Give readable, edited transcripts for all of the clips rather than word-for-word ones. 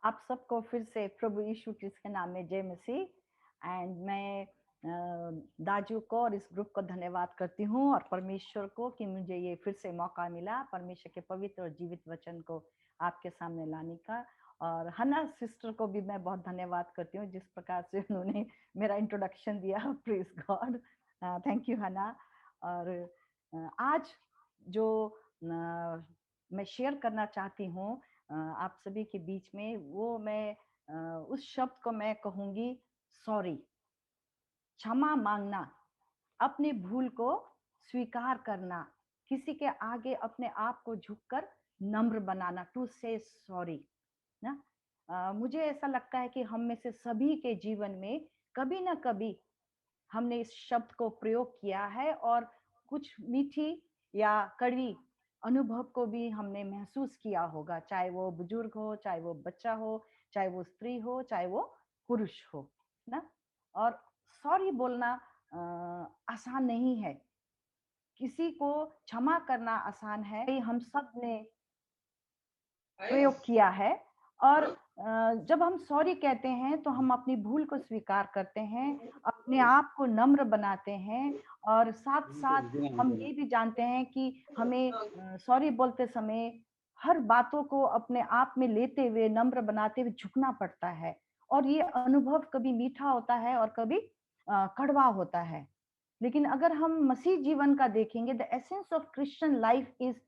आप सबको फिर से प्रभु यीशु क्रिस्त के नाम में जय मसीह। एंड मैं दाजू को और इस ग्रुप को धन्यवाद करती हूँ और परमेश्वर को कि मुझे ये फिर से मौका मिला परमेश्वर के पवित्र और जीवित वचन को आपके सामने लाने का। और हन्ना सिस्टर को भी मैं बहुत धन्यवाद करती हूँ जिस प्रकार से उन्होंने मेरा इंट्रोडक्शन दिया। प्रेज गॉड, थैंक यू हन्ना। और आज जो मैं शेयर करना चाहती हूँ आप सभी के बीच में, वो मैं उस शब्द को मैं कहूंगी सॉरी। क्षमा मांगना, अपनी भूल को स्वीकार करना, किसी के आगे अपने आप को झुककर नम्र बनाना, टू से सॉरी ना। मुझे ऐसा लगता है कि हम में से सभी के जीवन में कभी ना कभी हमने इस शब्द को प्रयोग किया है और कुछ मीठी या कड़वी अनुभव को भी हमने महसूस किया होगा, चाहे वो बुजुर्ग हो, चाहे वो बच्चा हो, चाहे वो स्त्री हो, चाहे वो पुरुष हो ना। और सॉरी बोलना आसान नहीं है, किसी को क्षमा करना आसान है, हम सब ने प्रयोग किया है। और जब हम सॉरी कहते हैं तो हम अपनी भूल को स्वीकार करते हैं, अपने आप को नम्र बनाते हैं और साथ साथ हम ये भी जानते हैं कि हमें सॉरी बोलते समय हर बातों को अपने आप में लेते हुए, नम्र बनाते हुए झुकना पड़ता है। और ये अनुभव कभी मीठा होता है और कभी कड़वा होता है। लेकिन अगर हम मसीह जीवन का देखेंगे, the essence of Christian life is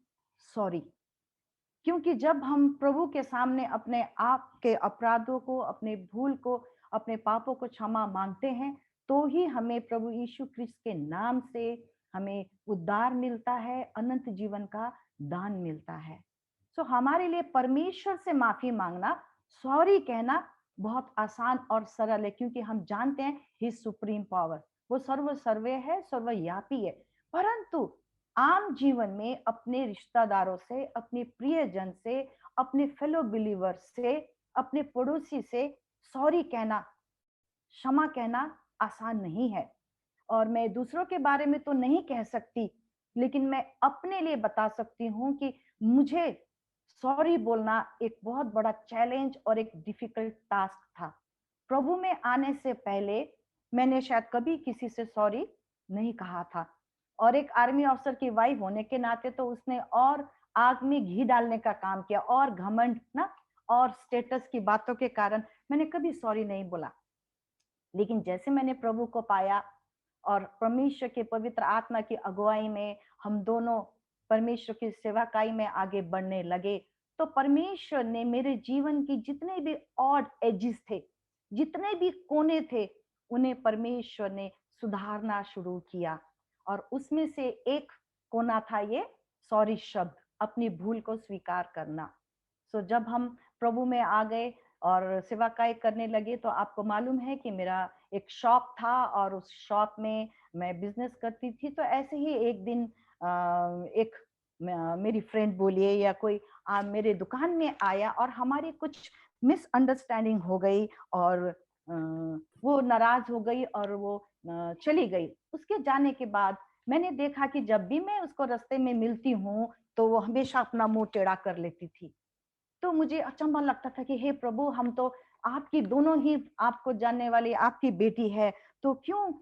sorry. क्योंकि जब हम प्रभु के सामने अपने आप के अपराधों को, अपने भूल को, अपने पापों को क्षमा मांगते हैं, तो ही हमें प्रभु यीशु क्रिस्त के नाम से हमें उद्धार मिलता है, अनंत जीवन का दान मिलता है। सो हमारे लिए परमेश्वर से माफी मांगना, सॉरी कहना बहुत आसान और सरल है, क्योंकि हम जानते हैं ही सुप्रीम पावर, वो सर्व सर्वे है, सर्वव्यापी है। परंतु आम जीवन में अपने रिश्तेदारों से, अपने प्रियजन से, अपने फेलो बिलीवर से, अपने पड़ोसी से सॉरी कहना, क्षमा कहना आसान नहीं है। और मैं दूसरों के बारे में तो नहीं कह सकती, लेकिन मैं अपने लिए बता सकती हूँ कि मुझे सॉरी बोलना एक बहुत बड़ा चैलेंज और एक डिफिकल्ट टास्क था। प्रभु में आने से पहले मैंने शायद कभी किसी से सॉरी नहीं कहा था। और एक आर्मी ऑफिसर की वाइफ होने के नाते तो उसने और आग में घी डालने का काम किया, और घमंड ना, और स्टेटस की बातों के कारण मैंने कभी सॉरी नहीं बोला। लेकिन जैसे मैंने प्रभु को पाया और परमेश्वर के पवित्र आत्मा की अगुवाई में हम दोनों परमेश्वर की सेवाकाई में आगे बढ़ने लगे, तो परमेश्वर ने मेरे जीवन की जितने भी ऑड एजेस थे, जितने भी कोने थे, उन्हें परमेश्वर ने सुधारना शुरू किया। और उसमें से एक कोना था ये सॉरी शब्द, अपनी भूल को स्वीकार करना। सो जब हम प्रभु में आ गए और सेवाकाई करने लगे, तो आपको मालूम है कि मेरा एक शॉप था और उस शॉप में मैं बिजनेस करती थी। तो ऐसे ही एक दिन एक मेरी फ्रेंड बोलिए या कोई मेरे दुकान में आया और हमारी कुछ मिसअंडरस्टैंडिंग हो गई और वो नाराज हो गई और वो चली गई। उसके जाने के बाद मैंने देखा कि जब भी मैं उसको रास्ते में मिलती हूँ तो वो हमेशा अपना मुंह टेढ़ा कर लेती थी। तो मुझे अचंभा लगता था कि हे प्रभु, हम तो आपकी दोनों ही आपको जानने वाली आपकी बेटी है, तो क्यों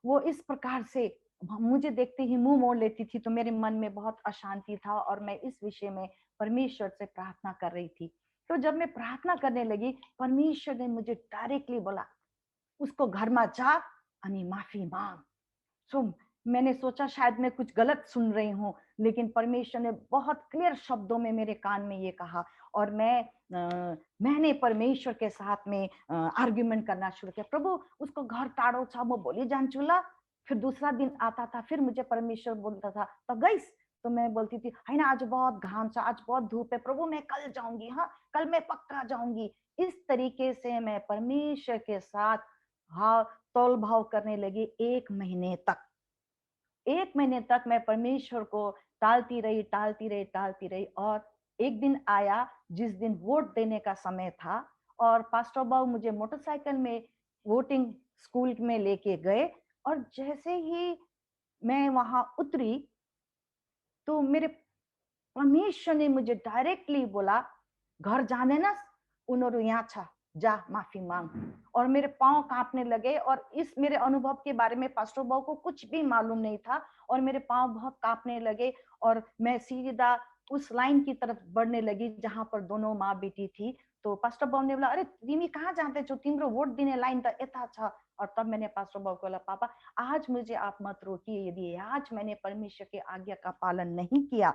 वो इस प्रकार से मुझे देखते ही मुंह मोड़ लेती थी। तो मेरे मन में बहुत अशांति था और मैं इस विषय में परमेश्वर से प्रार्थना कर रही थी। तो जब मैं प्रार्थना करने लगी, परमेश्वर ने मुझे डायरेक्टली बोला, उसको घर में जा अनि माफी मांग। सो मैंने सोचा शायद मैं कुछ गलत सुन रही हूँ, लेकिन परमेश्वर ने बहुत क्लियर शब्दों में मेरे कान में ये कहा। और मैंने परमेश्वर के साथ में आर्ग्यूमेंट करना शुरू किया, प्रभु उसको घर टाड़ो छ म भोलि जान्छु ल। फिर दूसरा दिन आता था, फिर मुझे परमेश्वर बोलता था तो गईस। तो मैं बोलती थी है ना, आज बहुत घाम छ, आज बहुत धूप है, प्रभु मैं कल जाऊंगी, हाँ कल मैं पक्का जाऊंगी। इस तरीके से मैं परमेश्वर के साथ भाव तोल भाव करने लगी। 1 महीने तक, 1 महीने तक मैं परमेश्वर को टालती रही, टालती रही, टालती रही। और एक दिन आया जिस दिन वोट देने का समय था, और पास्टर बाबू मुझे मोटरसाइकिल में वोटिंग स्कूल में लेके गए। और जैसे ही मैं वहां उतरी, तो मेरे परमेश्वर ने मुझे डायरेक्टली बोला, घर जाने ना, उन्होंने यहाँ छा जा माफी मांग। और मेरे पांव कांपने लगे, और इस मेरे अनुभव के बारे में पास्टर बाबू को कुछ भी मालूम नहीं था, और मेरे पांव बहुत कांपने लगे, और मैं सीधा उस लाइन की तरफ बढ़ने लगी जहां पर दोनों माँ बेटी थी। तो पास्टर बाबू ने बोला, अरे तिमी कहाँ जाते छौ, तिम्रो वोट दिने लाइन त यता छ। और तब मैंने पास्टर बाबू को बोला, पापा आज मुझे आप मत रोकिए, यदि आज मैंने परमेश्वर की आज्ञा का पालन नहीं किया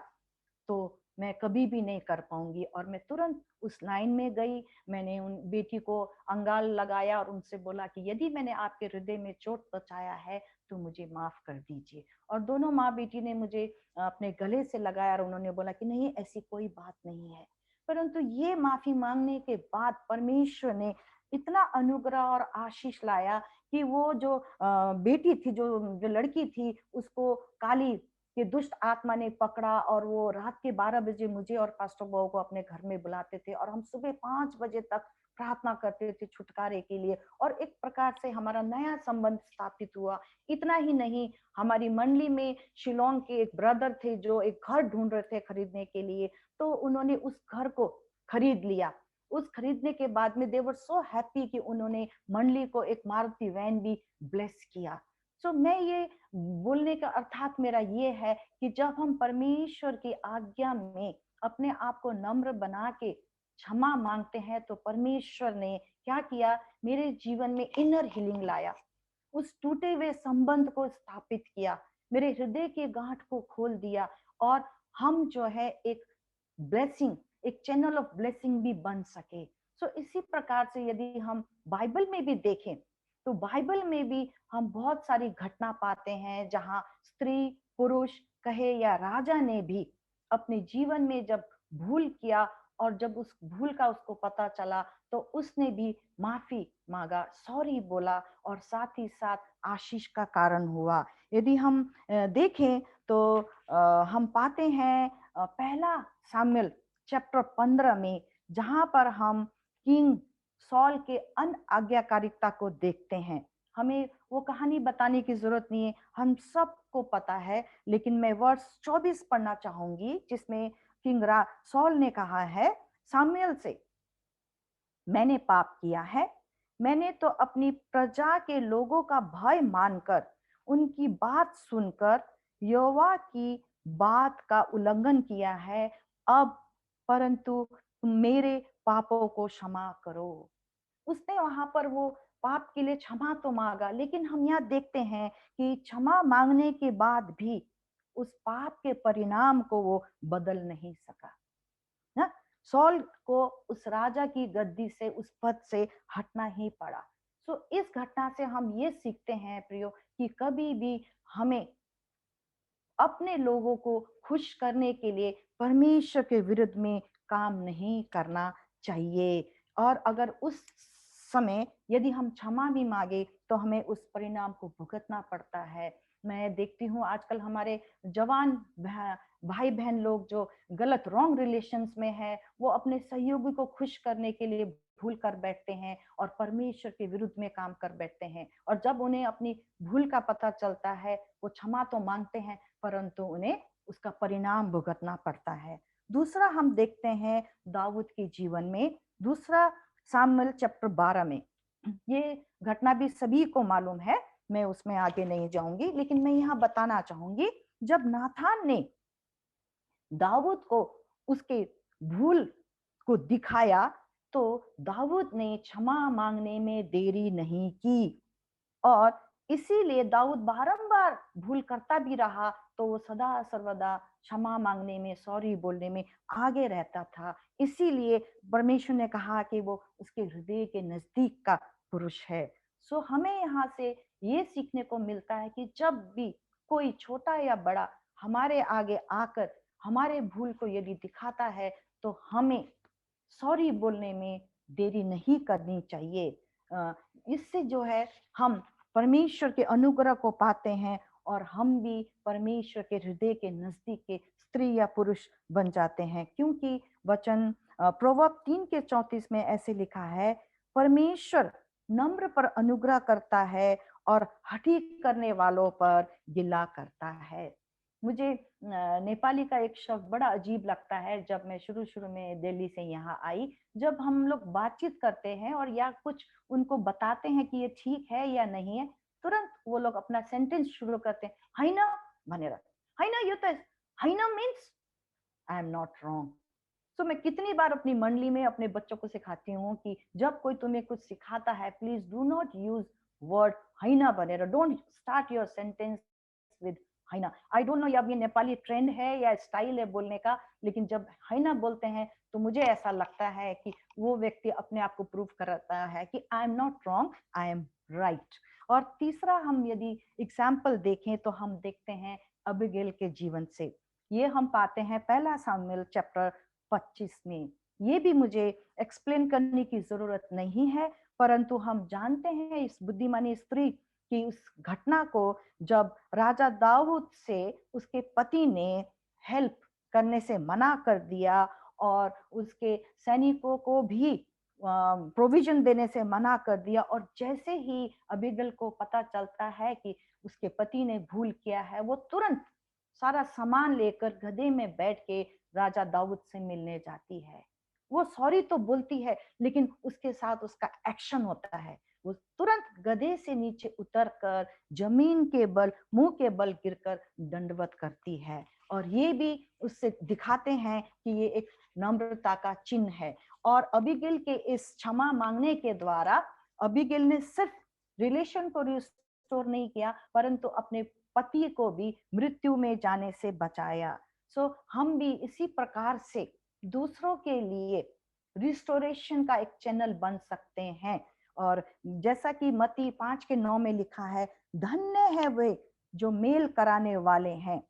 तो मैं कभी भी नहीं कर पाऊंगी। और मैं तुरंत उस लाइन में गई, मैंने उन बेटी को अंगाल लगाया और उनसे बोला कि यदि मैंने आपके हृदय में चोट पहुंचाया है तो मुझे माफ कर दीजिए। और दोनों माँ बेटी ने मुझे अपने गले से लगाया और उन्होंने बोला कि नहीं, ऐसी कोई बात नहीं है। परंतु ये माफी मांगने के बाद परमेश्वर ने इतना अनुग्रह और आशीष लाया कि वो जो बेटी थी, जो जो लड़की थी, उसको काली कि दुष्ट आत्मा ने पकड़ा, और वो रात के 12 बजे मुझे और पास्टर बाबू को अपने घर में बुलाते थे, और हम सुबह 5 बजे तक प्रार्थना करते थे छुटकारे के लिए, और एक प्रकार से हमारा नया संबंध स्थापित हुआ। इतना ही नहीं, हमारी मंडली में शिलोंग के एक ब्रदर थे जो एक घर ढूंढ रहे थे खरीदने के लिए, तो उन्होंने उस घर को खरीद लिया। उस खरीदने के बाद में दे वर सो हैप्पी कि उन्होंने मंडली को एक मारुति वैन भी ब्लेस किया। सो मैं ये बोलने का अर्थात मेरा ये है कि जब हम परमेश्वर की आज्ञा में अपने आप को नम्र बना के क्षमा मांगते हैं तो परमेश्वर ने क्या किया, मेरे जीवन में इनर हीलिंग लाया, उस टूटे हुए संबंध को स्थापित किया, मेरे हृदय के गांठ को खोल दिया, और हम जो है एक ब्लेसिंग, एक चैनल ऑफ ब्लेसिंग भी बन सके। सो इसी प्रकार से यदि हम बाइबल में भी देखें तो बाइबल में भी हम बहुत सारी घटना पाते हैं जहां स्त्री पुरुष कहे या राजा ने भी अपने जीवन में जब भूल किया, और जब उस भूल का उसको पता चला तो उसने भी माफी मांगा, सॉरी बोला, और साथ ही साथ आशीष का कारण हुआ। यदि हम देखें तो हम पाते हैं पहला सामुएल चैप्टर 15 में, जहां पर हम किंग सॉल के अनआज्ञाकारिता को देखते हैं। हमें वो कहानी बताने की जरूरत नहीं है, हम सबको पता है, लेकिन मैं वर्ष 24 पढ़ना चाहूंगी जिसमें किंग सॉल ने कहा है सामुएल से, मैंने पाप किया है, मैंने तो अपनी प्रजा के लोगों का भय मानकर उनकी बात सुनकर यहोवा की बात का उल्लंघन किया है। अब परंतु तुम मेरे पापों को क्षमा करो। उसने वहां पर वो पाप के लिए क्षमा तो मांगा, लेकिन हम यहाँ देखते हैं कि क्षमा मांगने के बाद भी उस पाप के परिणाम को वो बदल नहीं सका ना। सॉल को उस राजा की गद्दी से, उस पद से हटना ही पड़ा। सो इस घटना से हम ये सीखते हैं प्रियो कि कभी भी हमें अपने लोगों को खुश करने के लिए परमेश्वर के विरुद्ध में काम नहीं करना चाहिए। और अगर उस समय यदि हम क्षमा भी मांगे तो हमें उस परिणाम को भुगतना पड़ता है। मैं देखती हूँ आजकल हमारे जवान भाई बहन लोग जो गलत रॉन्ग रिलेशंस में है, वो अपने सहयोगी को खुश करने के लिए भूल कर बैठते हैं और परमेश्वर के विरुद्ध में काम कर बैठते हैं। और जब उन्हें अपनी भूल का पता चलता है, वो क्षमा तो मांगते हैं परंतु उन्हें उसका परिणाम भुगतना पड़ता है। दूसरा हम देखते हैं दाऊद के जीवन में, दूसरा सामुएल चैप्टर 12 में, ये घटना भी सभी को मालूम है, मैं उसमें आगे नहीं जाऊंगी, लेकिन मैं यहाँ बताना चाहूंगी जब नाथान ने दाऊद को उसके भूल को दिखाया तो दाऊद ने क्षमा मांगने में देरी नहीं की, और इसीलिए दाऊद बारंबार भूल करता भी रहा तो वो सदा सर्वदा क्षमा मांगने में, सॉरी बोलने में आगे रहता था। इसीलिए परमेश्वर ने कहा कि वो उसके हृदय के नजदीक का पुरुष है। सो हमें यहाँ से ये सीखने को मिलता है कि जब भी कोई छोटा या बड़ा हमारे आगे आकर हमारे भूल को यदि दिखाता है तो हमें सॉरी बोलने में देरी नहीं करनी चाहिए। इससे जो है हम परमेश्वर के अनुग्रह को पाते हैं और हम भी परमेश्वर के हृदय के नजदीक के स्त्री या पुरुष बन जाते हैं, क्योंकि वचन प्रोवर्ब 3:34 में ऐसे लिखा है, परमेश्वर नम्र पर अनुग्रह करता है और हठी करने वालों पर गिला करता है। मुझे नेपाली का एक शब्द बड़ा अजीब लगता है जब मैं शुरू-शुरू में दिल्ली से यहाँ आई। जब हम लोग बातचीत करते हैं और या कुछ उनको बताते हैं कि ये ठीक है या नहीं है, तुरंत वो लोग अपना सेंटेंस शुरू करते हैं, "होइन" भनेर। "होइन यो त होइन means I am not wrong." तो मैं कितनी बार अपनी मंडली में अपने बच्चों को सिखाती हूँ कि जब कोई तुम्हें कुछ सिखाता है, please do not use word हैना भनेर, don't start your sentence with हैना। आई डोंट नो अब ये नेपाली ट्रेंड है या स्टाइल है बोलने का, लेकिन जब हैना बोलते हैं तो मुझे ऐसा लगता है कि वो व्यक्ति अपने आप को प्रूव करता है कि I am not wrong, I am right. और तीसरा, हम यदि एग्जाम्पल देखें तो हम देखते हैं अबिगेल के जीवन से। ये हम पाते हैं पहला सामुएल चैप्टर 25 में। ये भी मुझे एक्सप्लेन करने की जरूरत नहीं है, परंतु हम जानते हैं इस बुद्धिमानी स्त्री की उस घटना को, जब राजा दाऊद से उसके पति ने हेल्प करने से मना कर दिया और उसके सैनिकों को भी प्रोविजन देने से मना कर दिया, और जैसे ही अबीगल को पता चलता है कि उसके पति ने भूल किया है, वो तुरंत सारा सामान लेकर गधे में बैठ के राजा दाऊद से मिलने जाती है। वो सॉरी तो बोलती है, लेकिन उसके साथ उसका एक्शन होता है। वो तुरंत गधे से नीचे उतरकर जमीन के बल, मुंह के बल गिरकर दंडवत करती है। और ये भी उससे दिखाते हैं कि ये एक नम्रता का चिन्ह है। और अबीगेल के इस क्षमा मांगने के द्वारा अबीगेल ने सिर्फ रिलेशन को रिस्टोर नहीं किया, परंतु अपने पति को भी मृत्यु में जाने से बचाया। सो हम भी इसी प्रकार से दूसरों के लिए रिस्टोरेशन का एक चैनल बन सकते हैं। और जैसा कि मत्ती 5:9 में लिखा है, धन्य है वे जो मेल कराने वाले हैं,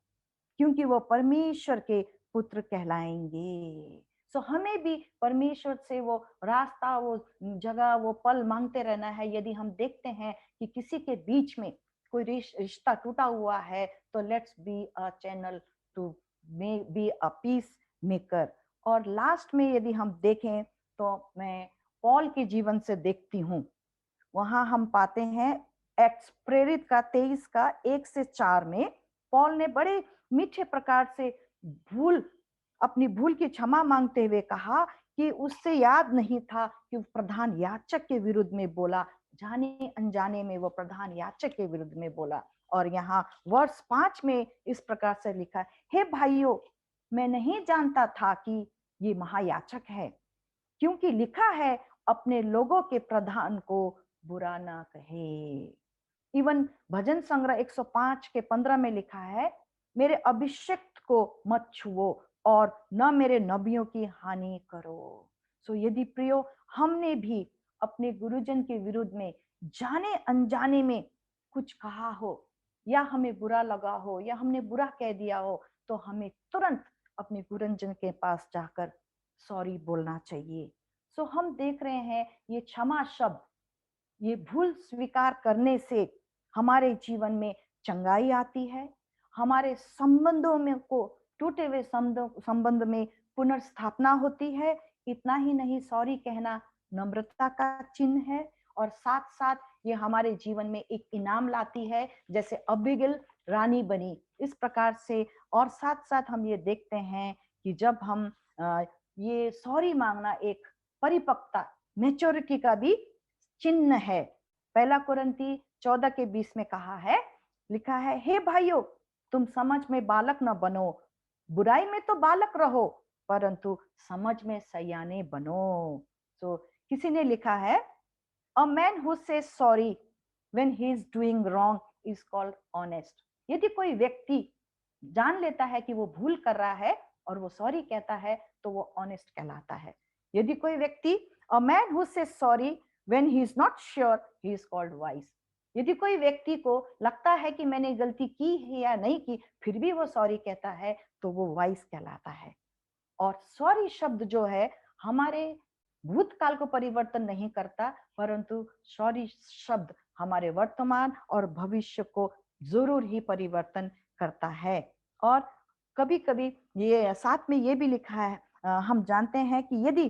क्योंकि वो परमेश्वर के पुत्र कहलाएंगे। सो हमें भी परमेश्वर से वो रास्ता, वो जगह, वो पल मांगते रहना है। यदि हम देखते हैं कि किसी के बीच में कोई रिश्ता टूटा हुआ है, तो let's be a channel to maybe a peacemaker. और लास्ट में यदि हम देखें तो मैं पॉल के जीवन से देखती हूँ। वहां हम पाते हैं एक्ट्स प्रेरित का 23 का 1 से 4 में पॉल ने बड़े मीठे प्रकार से भूल अपनी भूल की क्षमा मांगते हुए कहा कि उससे याद नहीं था कि वो प्रधान याजक के विरुद्ध में बोला, जाने अनजाने में वो प्रधान याजक के विरुद्ध में बोला। और यहाँ वर्ष 5 में इस प्रकार से लिखा है, हे भाइयों, मैं नहीं जानता था कि ये महायाजक है, क्योंकि लिखा है अपने लोगों के प्रधान को बुरा ना कहे। इवन भजन संग्रह 105 के 15 में लिखा है, मेरे अभिषिक्त को मत छुओ और न मेरे नबियों की हानि करो। सो यदि प्रियो, हमने भी अपने गुरुजन के विरुद्ध में जाने अनजाने में कुछ कहा हो, या हमें बुरा लगा हो, या हमने बुरा कह दिया हो, तो हमें तुरंत अपने गुरुजन के पास जाकर सॉरी बोलना चाहिए। सो हम देख रहे हैं ये क्षमा शब्द, ये भूल स्वीकार करने से हमारे जीवन में चंगाई आती है, हमारे संबंधों में को टूटे हुए संबंध में पुनर्स्थापना होती है। इतना ही नहीं, सॉरी कहना नम्रता का चिन्ह है, और साथ साथ ये हमारे जीवन में एक इनाम लाती है, जैसे अबिगेल रानी बनी इस प्रकार से। और साथ साथ हम ये देखते हैं कि जब हम ये सॉरी मांगना एक परिपक्वता, मेच्योरिटी का भी चिन्ह है। पहला कुरिन्थी 14 के 20 में कहा है, लिखा है, हे भाइयों, तुम समझ में बालक न बनो, बुराई में तो बालक रहो, परंतु समझ में सयाने बनो। तो किसी ने लिखा है, a man who says sorry when he is doing wrong is called honest. यदि कोई व्यक्ति जान लेता है कि वो भूल कर रहा है और वो सॉरी कहता है, तो वो ऑनेस्ट कहलाता है। यदि कोई व्यक्ति, a man who says sorry when he is not sure he is called wise. यदि कोई व्यक्ति को लगता है कि मैंने गलती की है या नहीं की, फिर भी वो सॉरी कहता है, तो वो वाइज कहलाता है। और सॉरी शब्द जो है, हमारे भूतकाल को परिवर्तन नहीं करता, परंतु सॉरी शब्द हमारे वर्तमान और भविष्य को जरूर ही परिवर्तन करता है। और कभी कभी ये साथ में ये भी लिखा है, हम जानते हैं कि यदि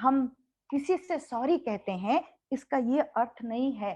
हम किसी से सॉरी कहते हैं, इसका ये अर्थ नहीं है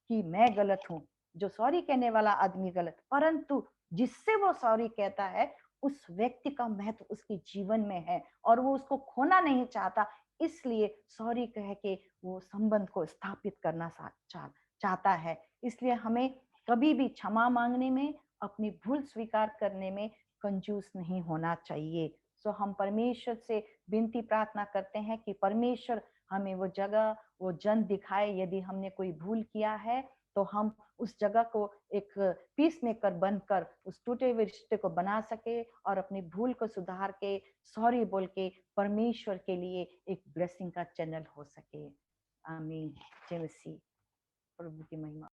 कि मैं गलत हूं, जो सॉरी कहने वाला आदमी गलत, परंतु जिससे वो सॉरी कहता है, उस व्यक्ति का महत्व उसके जीवन में है और वो उसको खोना नहीं चाहता, इसलिए सॉरी कह के वो संबंध को स्थापित करना चाहता है। इसलिए हमें कभी भी क्षमा मांगने में, अपनी भूल स्वीकार करने में कंजूस नहीं होना चाहिए। सो हम परमेश्वर से विनती प्रार्थना करते हैं कि परमेश्वर हमें वो जगह, वो जन दिखाए। यदि हमने कोई भूल किया है तो हम उस जगह को एक पीस मेकर बनकर उस टूटे हुए रिश्ते को बना सके और अपनी भूल को सुधार के, सॉरी बोल के परमेश्वर के लिए एक ब्लेसिंग का चैनल हो सके। आमीन। जय मसीह। प्रभु की महिमा।